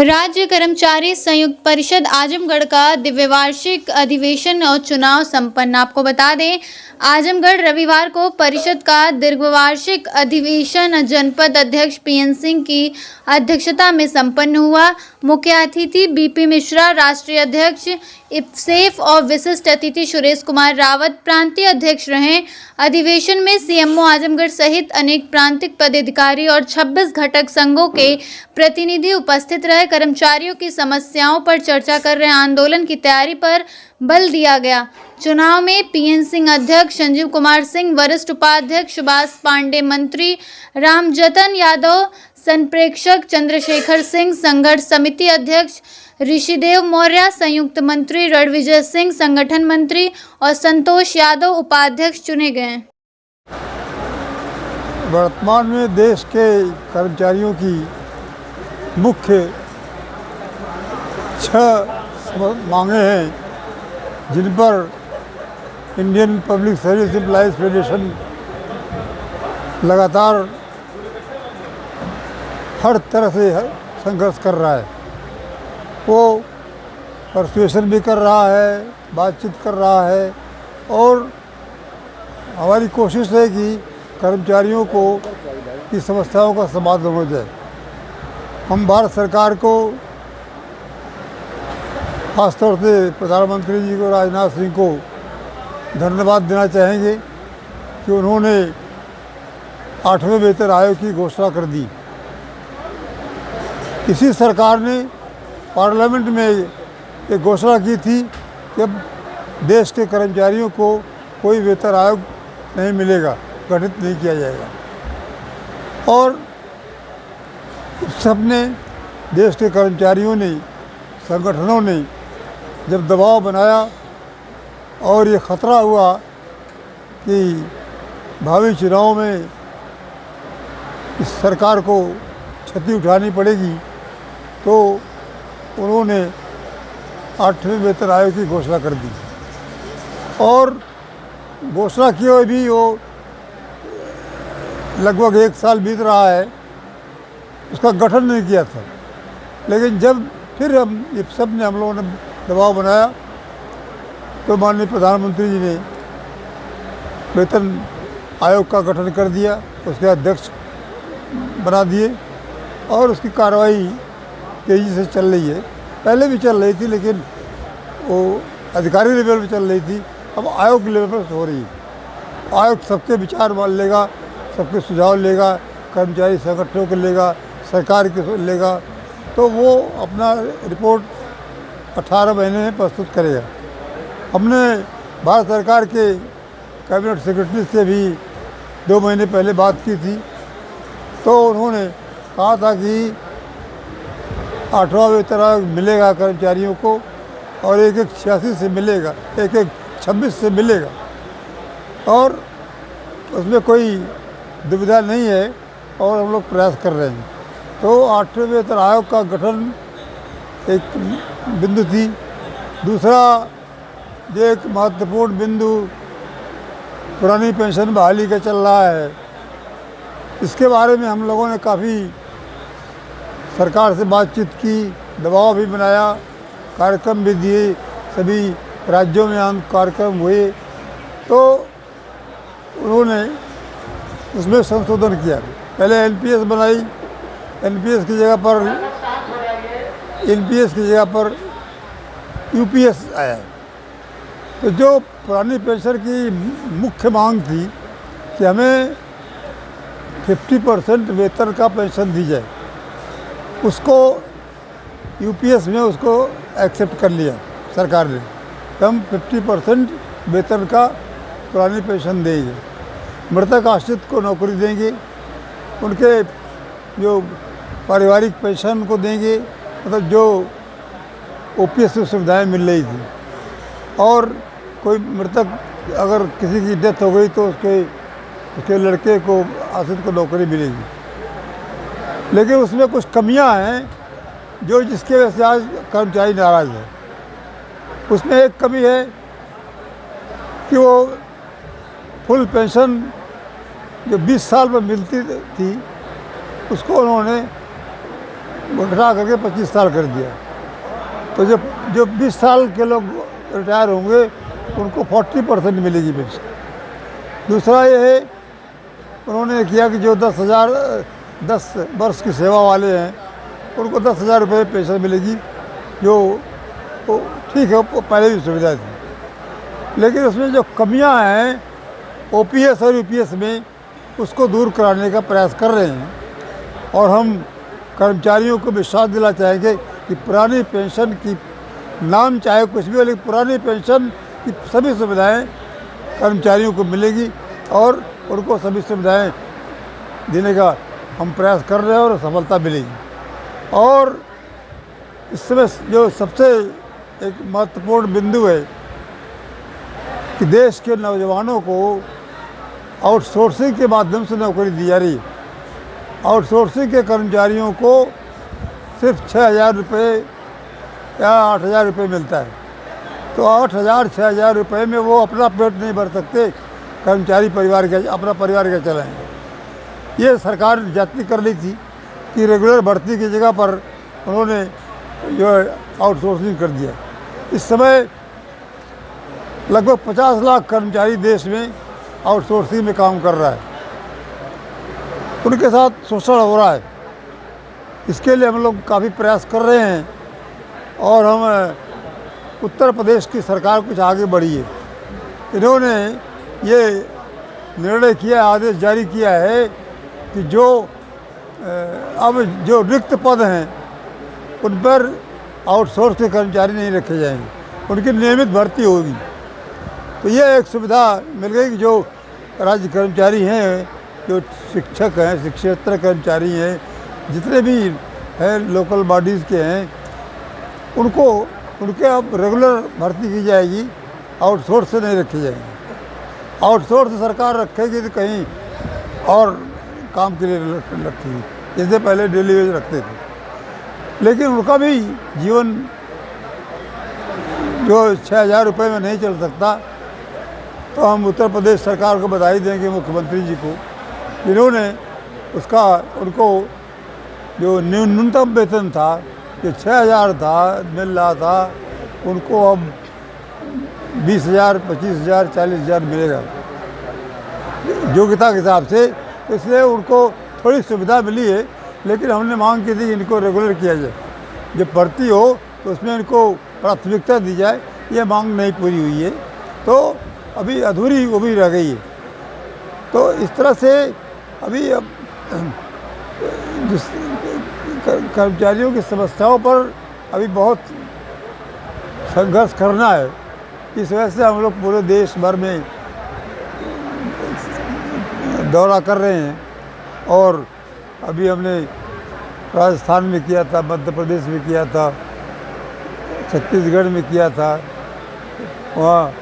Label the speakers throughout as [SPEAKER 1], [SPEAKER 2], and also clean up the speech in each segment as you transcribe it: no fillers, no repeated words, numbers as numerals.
[SPEAKER 1] राज्य कर्मचारी संयुक्त परिषद आजमगढ़ का द्विवार्षिक अधिवेशन और चुनाव संपन्न। आपको बता दें, आजमगढ़ रविवार को परिषद का द्विवार्षिक अधिवेशन जनपद अध्यक्ष पीएन सिंह की अध्यक्षता में संपन्न हुआ। मुख्य अतिथि बीपी मिश्रा, राष्ट्रीय अध्यक्ष इप्सेफ और विशिष्ट अतिथि सुरेश कुमार रावत प्रांतीय अध्यक्ष रहे। अधिवेशन में सीएमओ आजमगढ़ सहित अनेक प्रांतिक पदाधिकारी और 26 घटक संघों के प्रतिनिधि उपस्थित रहे। कर्मचारियों की समस्याओं पर चर्चा कर रहे आंदोलन की तैयारी पर बल दिया गया। चुनाव में पीएन सिंह अध्यक्ष, संजीव कुमार सिंह वरिष्ठ उपाध्यक्ष, सुभाष पांडे मंत्री, रामजतन यादव संप्रेक्षक, चंद्रशेखर सिंह संघर्ष समिति अध्यक्ष, ऋषिदेव मौर्य संयुक्त मंत्री, रणविजय सिंह संगठन मंत्री और संतोष यादव उपाध्यक्ष चुने गए।
[SPEAKER 2] वर्तमान में देश के कर्मचारियों की मुख्य 6 मांगे हैं, जिन पर Indian public service employees federation लगातार हर तरह से संघर्ष कर रहा है। वो परसुएशन भी कर रहा है, बातचीत कर रहा है और हमारी कोशिश है कि कर्मचारियों को की समस्याओं का समाधान हो जाए। हम भारत सरकार को, खासतौर से प्रधानमंत्री जी को, राजनाथ सिंह को धन्यवाद देना चाहेंगे कि उन्होंने 8वें वेतन आयोग की घोषणा कर दी। इसी सरकार ने पार्लियामेंट में एक घोषणा की थी कि अब देश के कर्मचारियों को कोई वेतन आयोग नहीं मिलेगा, गठित नहीं किया जाएगा। और सबने, देश के कर्मचारियों ने, संगठनों ने जब दबाव बनाया और ये ख़तरा हुआ कि भावी चुनाव में इस सरकार को क्षति उठानी पड़ेगी, तो उन्होंने 8वें वेतन आयोग की घोषणा कर दी। और घोषणा किए हुए भी वो लगभग 1 साल बीत रहा है, उसका गठन नहीं किया था। लेकिन जब फिर हम लोगों ने दबाव बनाया तो माननीय प्रधानमंत्री जी ने वेतन आयोग का गठन कर दिया, उसके अध्यक्ष बना दिए और उसकी कार्रवाई तेज़ी से चल रही है। पहले भी चल रही थी, लेकिन वो अधिकारी लेवल पर चल रही थी, अब आयोग लेवल पर हो रही है। आयोग सबके विचार मान लेगा, सबके सुझाव लेगा, कर्मचारी संगठनों के लेगा, सरकार के लेगा, तो वो अपना रिपोर्ट 18 महीने में प्रस्तुत करेगा। हमने भारत सरकार के कैबिनेट सेक्रेटरी से भी 2 महीने पहले बात की थी, तो उन्होंने कहा था कि 8वां वेतन आयोग मिलेगा कर्मचारियों को और एक 86 से मिलेगा, एक 26 से मिलेगा और उसमें कोई दुविधा नहीं है और हम लोग प्रयास कर रहे हैं। तो 8वें वेतन आयोग का गठन एक बिंदु थी। दूसरा जो एक महत्वपूर्ण बिंदु पुरानी पेंशन बहाली का चल रहा है, इसके बारे में हम लोगों ने काफ़ी सरकार से बातचीत की, दबाव भी बनाया, कार्यक्रम भी दिए, सभी राज्यों में कार्यक्रम हुए, तो उन्होंने उसमें संशोधन किया। पहले एनपीएस बनाई, एनपीएस की जगह पर यूपीएस आया। तो जो पुरानी पेंशन की मुख्य मांग थी कि हमें 50% वेतन का पेंशन दी जाए, उसको यूपीएस में उसको एक्सेप्ट कर लिया सरकार ने। हम 50% वेतन का पुरानी पेंशन देंगे, मृतक आश्रित को नौकरी देंगे, उनके जो पारिवारिक पेंशन को देंगे, मतलब जो ओपीएस की सुविधाएँ मिल रही थी। और कोई मृतक अगर किसी की डेथ हो गई तो उसके लड़के को, आश्रित को नौकरी मिलेगी। लेकिन उसमें कुछ कमियां हैं जो जिसके वजह से आज कर्मचारी नाराज़ है। उसमें एक कमी है कि वो फुल पेंशन जो 20 साल में मिलती थी, उसको उन्होंने घटा करके 25 साल कर दिया। तो जो 20 साल के लोग रिटायर होंगे उनको 40% मिलेगी पेंशन। दूसरा ये है, उन्होंने किया कि जो 10 वर्ष की सेवा वाले हैं उनको 10,000 रुपये पेंशन मिलेगी, जो तो ठीक है, वो पहले भी सुविधा थी। लेकिन उसमें जो कमियां हैं ओपीएस और यूपीएस में, उसको दूर कराने का प्रयास कर रहे हैं। और हम कर्मचारियों को विश्वास दिला चाहेंगे कि पुरानी पेंशन की नाम चाहे कुछ भी हो, लेकिन पुरानी पेंशन की सभी सुविधाएं कर्मचारियों को मिलेगी और उनको सभी सुविधाएं देने का हम प्रयास कर रहे हैं और सफलता मिलेगी। और इस समय जो सबसे एक महत्वपूर्ण बिंदु है कि देश के नौजवानों को आउटसोर्सिंग के माध्यम से नौकरी दी जा रही है। आउटसोर्सिंग के कर्मचारियों को सिर्फ 6,000 रुपये या 8,000 रुपये मिलता है। तो 8,000-6,000 रुपये में वो अपना पेट नहीं भर सकते, कर्मचारी अपना परिवार क्या चलाएंगे। ये सरकार जाती कर ली थी कि रेगुलर भर्ती की जगह पर उन्होंने जो आउटसोर्सिंग कर दिया। इस समय लगभग 50 लाख कर्मचारी देश में आउटसोर्सिंग में काम कर रहा है, उनके साथ शोषण हो रहा है। इसके लिए हम लोग काफ़ी प्रयास कर रहे हैं और हम उत्तर प्रदेश की सरकार कुछ आगे बढ़ी है। इन्होंने ये निर्णय किया, आदेश जारी किया है कि अब जो रिक्त पद हैं उन पर आउटसोर्स के कर्मचारी नहीं रखे जाएंगे, उनकी नियमित भर्ती होगी। तो ये एक सुविधा मिल गई कि जो राज्य कर्मचारी हैं, जो शिक्षक हैं, शिक्षेत्र कर्मचारी हैं, जितने भी हैं लोकल बॉडीज़ के हैं, उनके अब रेगुलर भर्ती की जाएगी, आउटसोर्स से नहीं रखी जाएगी। आउटसोर्स सरकार रखेगी तो कहीं और काम के लिए रखेगी, जैसे पहले डेली वेज रखते थे। लेकिन उनका भी जीवन जो 6,000 रुपये में नहीं चल सकता। तो हम उत्तर प्रदेश सरकार को बधाई देंगे, मुख्यमंत्री जी को, जिन्होंने उनको जो न्यूनतम वेतन था, जो 6,000 था मिल रहा था, उनको अब 20,000, 25,000, 40,000 मिलेगा योग्यता के हिसाब से। तो इसलिए उनको थोड़ी सुविधा मिली है, लेकिन हमने मांग की थी कि इनको रेगुलर किया जाए, जब भर्ती हो तो उसमें इनको प्राथमिकता दी जाए। ये मांग नहीं पूरी हुई है, तो अभी अधूरी वो भी रह गई है। तो इस तरह से अभी जिस कर्मचारियों की समस्याओं पर अभी बहुत संघर्ष करना है। इस वजह से हम लोग पूरे देश भर में दौरा कर रहे हैं और अभी हमने राजस्थान में किया था, मध्य प्रदेश में किया था, छत्तीसगढ़ में किया था, वहाँ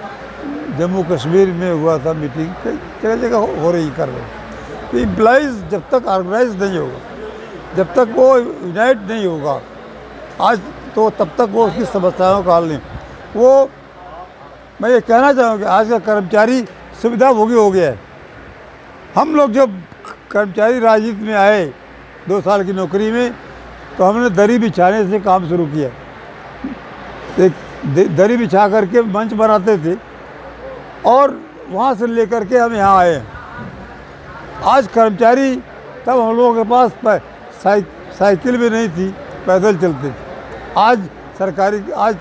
[SPEAKER 2] जम्मू कश्मीर में हुआ था मीटिंग, कई जगह जगह हो रही कर रहे हैं। तो एम्प्लॉइज़ जब तक ऑर्गेनाइज नहीं होगा, जब तक वो यूनाइट नहीं होगा आज, तो तब तक वो उसकी समस्याओं का हल नहीं। वो मैं ये कहना चाहूँगा, आज का कर्मचारी सुविधाभोगी हो गया है। हम लोग जब कर्मचारी राजनीति में आए 2 साल की नौकरी में, तो हमने दरी बिछाने से काम शुरू किया। एक दरी बिछा करके मंच बनाते थे और वहाँ से लेकर के हम यहाँ आए। आज कर्मचारी, तब हम लोगों के पास साइकिल भी नहीं थी, पैदल चलते थे। आज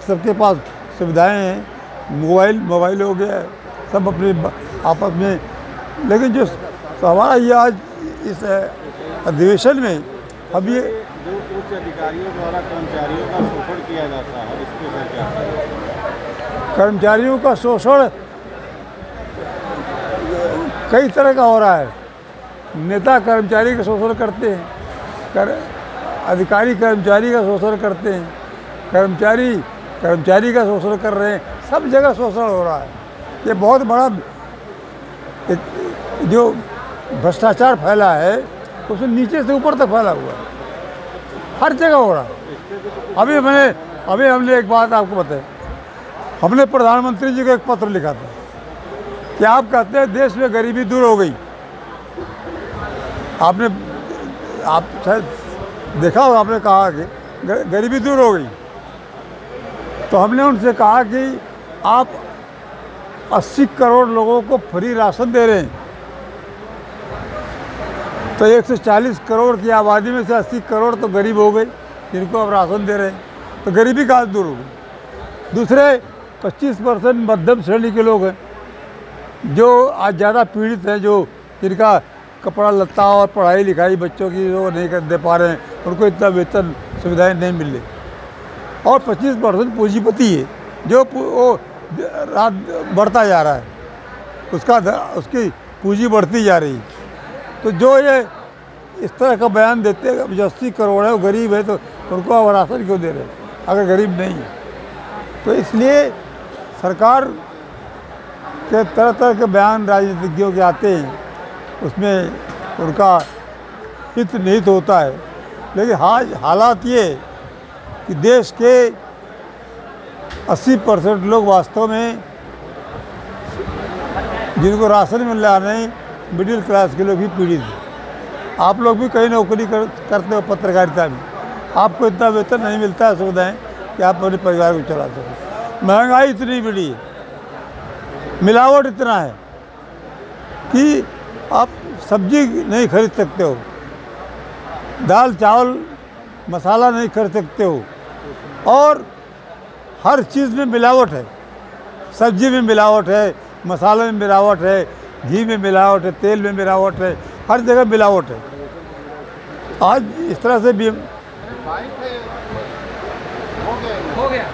[SPEAKER 2] सबके पास सुविधाएं हैं, मोबाइल हो गया है, सब अपने आपस में। लेकिन जो हमारा ये आज इस अधिवेशन में अब ये
[SPEAKER 3] उच्च अधिकारियों द्वारा कर्मचारियों का शोषण किया जाता है, इस पर क्या है?
[SPEAKER 2] कर्मचारियों का शोषण कई तरह का हो रहा है। नेता कर्मचारी का शोषण करते हैं, अधिकारी कर्मचारी का शोषण करते हैं, कर्मचारी का शोषण कर रहे हैं, सब जगह शोषण हो रहा है। ये बहुत बड़ा एक जो भ्रष्टाचार फैला है, उसमें नीचे से ऊपर तक फैला हुआ है, हर जगह हो रहा है। अभी हमने एक बात आपको बताई, हमने प्रधानमंत्री जी को एक पत्र लिखा था कि आप कहते हैं देश में गरीबी दूर हो गई। आप शायद देखा होगा आपने, कहा कि गरीबी दूर हो गई। तो हमने उनसे कहा कि आप 80 करोड़ लोगों को फ्री राशन दे रहे हैं, तो 140 करोड़ की आबादी में से 80 करोड़ तो गरीब हो गए जिनको आप राशन दे रहे हैं, तो गरीबी कहाँ से दूर हो गई। दूसरे 25% मध्यम श्रेणी के लोग हैं जो आज ज़्यादा पीड़ित हैं, जो जिनका कपड़ा लत्ता और पढ़ाई लिखाई बच्चों की वो नहीं कर दे पा रहे हैं, उनको इतना वेतन सुविधाएं नहीं मिल रही। और 25% पूंजीपति है जो वो रात बढ़ता जा रहा है, उसकी पूंजी बढ़ती जा रही है। तो जो ये इस तरह का बयान देते हैं 80 करोड़ है वो गरीब है, तो उनको आप राशन क्यों दे रहे हैं अगर गरीब नहीं है। तो इसलिए सरकार के तरह तरह के बयान राजनीतिज्ञों के आते हैं, उसमें उनका हित निहित होता है। लेकिन हालात ये कि देश के 80% लोग वास्तव में जिनको राशन मिल रहा नहीं, मिडिल क्लास के लोग भी पीड़ित हैं। आप लोग भी कहीं नौकरी करते हो पत्रकारिता में, आपको इतना वेतन नहीं मिलता है सुविधाएँ कि आप अपने परिवार को चला सकें। महंगाई इतनी बढ़ी है, मिलावट इतना है कि आप सब्जी नहीं खरीद सकते हो, दाल चावल मसाला नहीं खरीद सकते हो, और हर चीज़ में मिलावट है। सब्जी में मिलावट है, मसाले में मिलावट है, घी में मिलावट है, तेल में मिलावट है, हर जगह मिलावट है। आज इस तरह से भी
[SPEAKER 3] हो गया